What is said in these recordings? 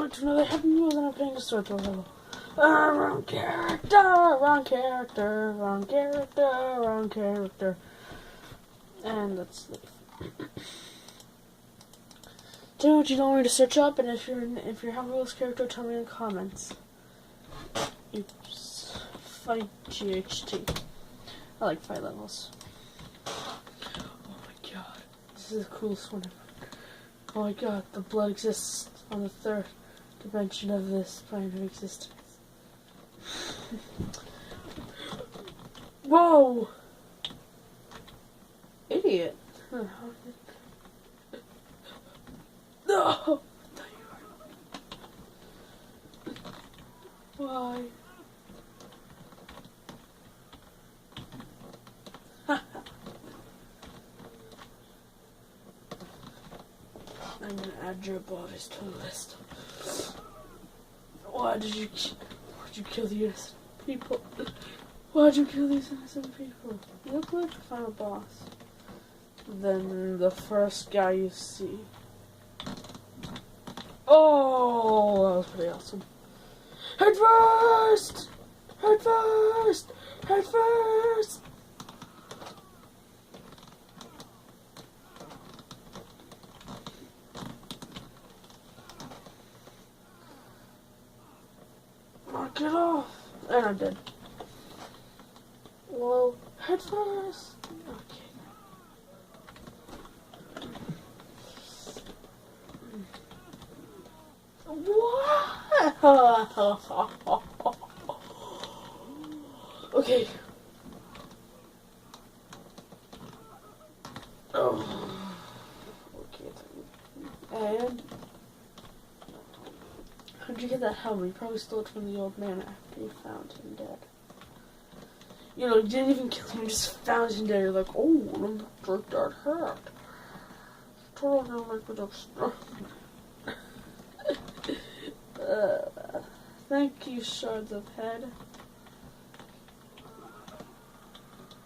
on to another Happy Meal, then I'm playing a sword level. Wrong character, wrong character, wrong character, wrong character. And let's leave. Tell me what you don't want me to search up, and if you're having this character, tell me in the comments. Oops. Fight GHT. I like fight levels. Oh my god. This is the coolest one ever. Oh my god, the blood exists on the third dimension of this plane of existence. Whoa! Idiot. No! Why? I'm gonna add your bodies to the list. Why'd you kill the innocent people? Why'd you kill these innocent people? You look like the final boss. Then the first guy you see. Oh, that was pretty awesome. Head first! Head first! Head first! Knock it off! And I'm dead. Well, head first! Okay. What? Okay. Oh. Okay. And how'd you get that helmet? You probably stole it from the old man after you found him dead. You know, you didn't even kill him, you just found him dead. You're like, oh, let me take that hat. Totally make it up. Thank you, shards of head.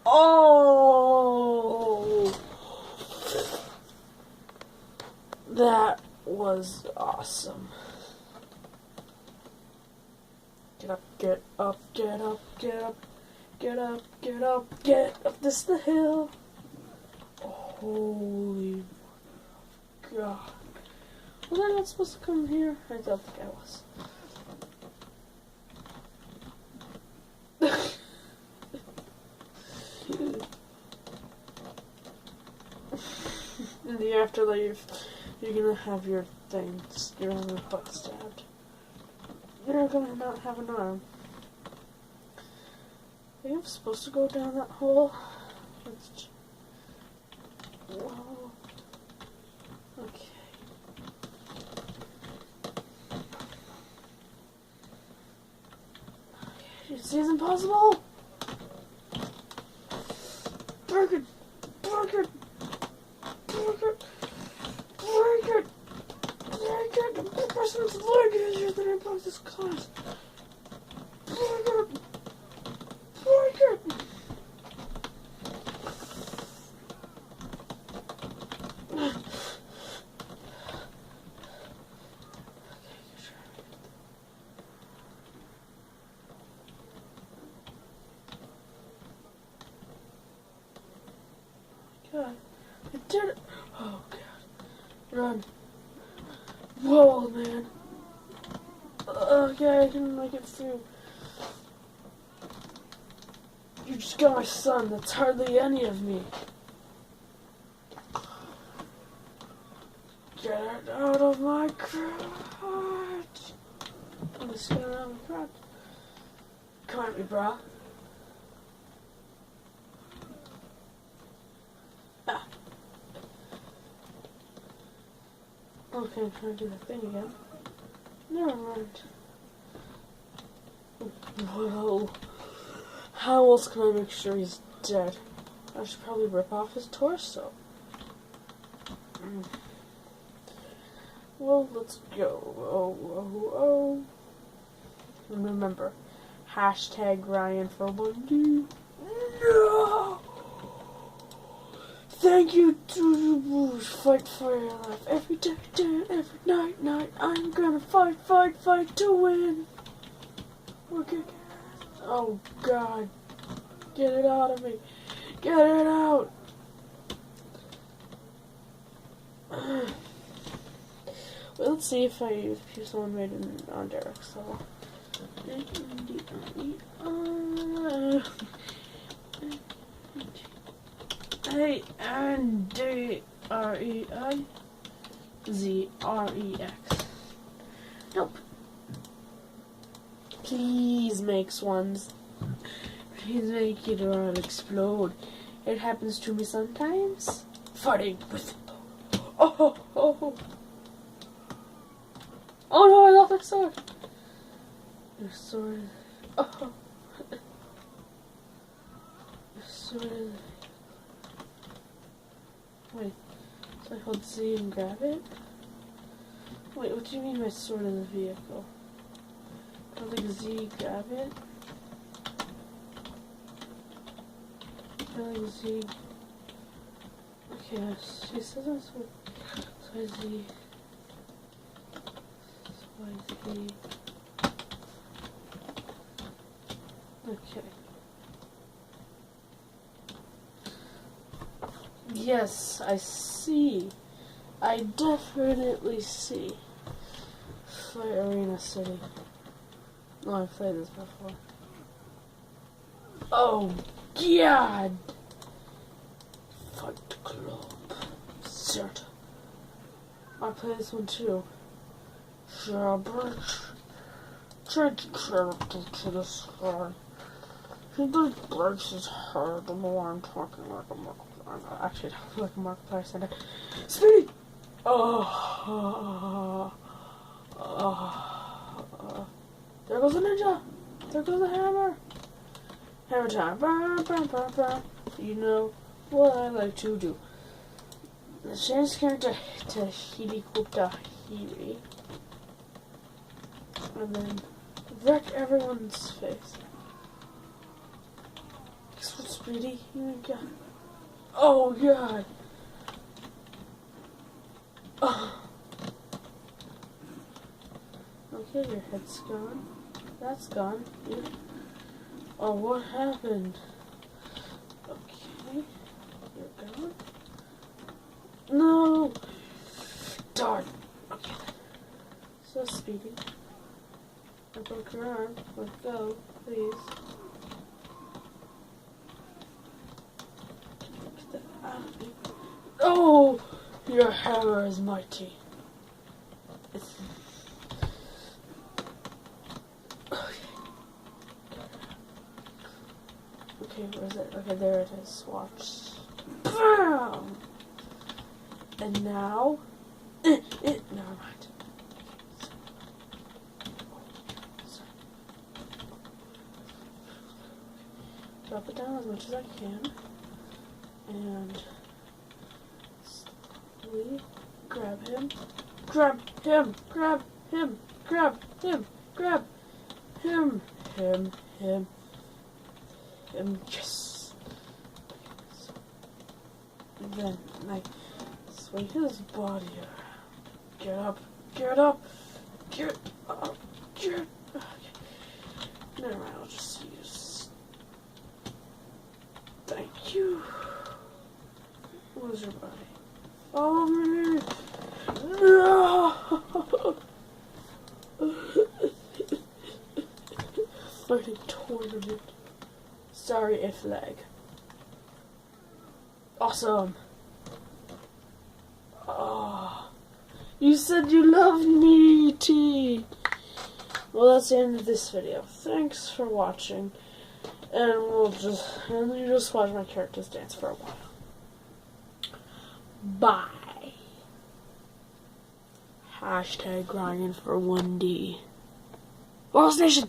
Oh! That was awesome. Get up, get up, get up, get up, get up, get up, get up this the hill. Holy God. Was I not supposed to come here? I don't think I was. In the afterlife, you're gonna have your things. You're gonna have butt stabbed. You're gonna not have an arm. Are you supposed to go down that hole? Whoa. Okay. You see it's impossible? Break it! Break it! Break it! Break it! Break it! The person's leg is easier than I broke this class. Break it! Break it! God, I did it! Oh God, run! Whoa, man! Okay, I didn't make it through. You just got my son. That's hardly any of me. Get it out of my crotch! I'm just getting out of my crotch. Come at me, brah. Ah. Okay, I'm trying to do that thing again. Never mind. Whoa. How else can I make sure he's dead? I should probably rip off his torso. Well, let's go. Oh. And remember, hashtag Ryan for 1D. No! Thank you to the Blues. Fight for your life. Every day, every night, I'm gonna fight to win. Okay. Oh, God. Get it out of me. Get it out. Well, let's see if someone made it on Derek, so. A-N-D-R-E-I-Z-R-E-X. Nope. Please make swans. Please make it or I'll explode. It happens to me sometimes. Fighting with. Oh. Oh no, I lost my sword. Your sword. Oh. Your sword. Wait. So I hold Z and grab it? Wait, what do you mean my sword in the vehicle? Holding Z, grab it? Holding Z. Okay, she says I'm so Z. Okay. Yes, I see. I definitely see. Fight Arena City. Oh, I've played this before. Oh, God! Fight Club. Cert. I play this one too. Change character to the sky. He just breaks his heart. The more I'm talking like a Markiplier. Actually, like a Markiplier said. Speedy! There goes the ninja. There goes the hammer. Hammer time. You know what I like to do. Let's change the character to Helicopter Hiri. And then wreck everyone's face. Guess what, Speedy? You got. Oh, God. Oh. Okay, your head's gone. That's gone. Yeah. Oh, what happened? Okay. You're gone. No! Darn. Okay. So, Speedy. I broke your arm. Let go, please. Get that out of me. Oh! Your hammer is mighty. Okay, where is it? Okay, there it is. Watch. BAM! And now... Never mind. Drop it down as much as I can. And... slowly grab him. Grab him! Grab him! Grab him! Grab him! Him. Yes! And then, like, swing his body around. Get up! Get up! Get up! Get up! Okay. Never mind, I'll just use... Thank you. Where's your body? Follow me! No! Fighting tournament. Sorry if lag. Awesome. Oh, you said you loved me, T. Well, that's the end of this video. Thanks for watching. And you just watch my characters dance for a while. Bye. Hashtag grinding for 1D. World Station.